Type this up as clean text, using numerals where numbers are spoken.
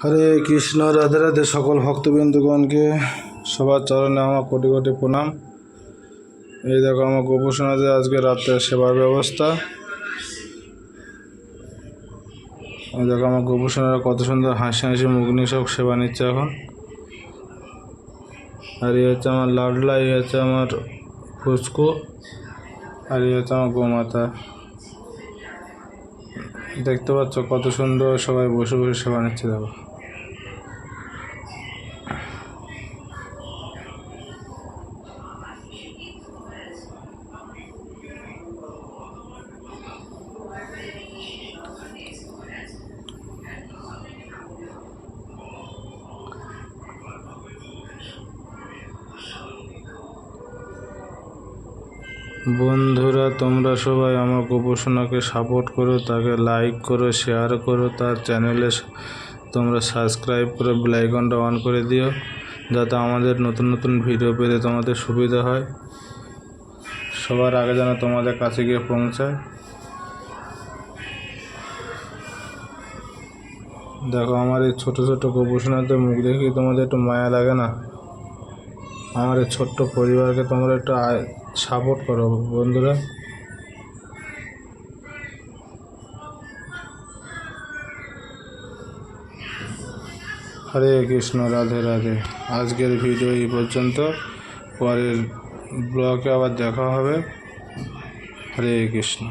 হরে কৃষ্ণ। রাধে রাধে। সকল ভক্তবৃন্দগণকে সবার চরণে আমার কোটি কোটি প্রণাম। এই দেখো আমার গোপোষণাদের আজকে রাত্রে সেবার ব্যবস্থা। এই দেখো আমার গোপোষণারা কত সুন্দর হাসি হাসি মুখ নিয়ে সব সেবা নিচ্ছে এখন। আর এই হচ্ছে আমার লাডলা, এই হচ্ছে আমার ফুসকু, আর এই হচ্ছে আমার গোমাতা। দেখতে পাচ্ছ কত সুন্দর সবাই বসে বসে সেবা নিচ্ছে। দেখো বন্ধুরা, তোমরা সবাই আমার গোপোষণাকে সাপোর্ট করো, তাকে লাইক করো, শেয়ার করো, তার চ্যানেলে তোমরা সাবস্ক্রাইব করে বেল আইকনটা অন করে দিও, যাতে আমাদের নতুন নতুন ভিডিও পেতে তোমাদের সুবিধা হয়, সবার আগে যেন তোমাদের কাছে গিয়ে পৌঁছায়। দেখো আমার এই ছোটো ছোটো গোপোষণাদের মুখ দেখে তোমাদের একটু মায়া লাগে না? আমার এই ছোট্ট পরিবারকে তোমরা একটু সাপোর্ট করো বন্ধুরা। হরে কৃষ্ণ, রাধে রাধে। আজকের ভিডিও এই পর্যন্ত, পরের ব্লগে আবার দেখা হবে। হরে কৃষ্ণ।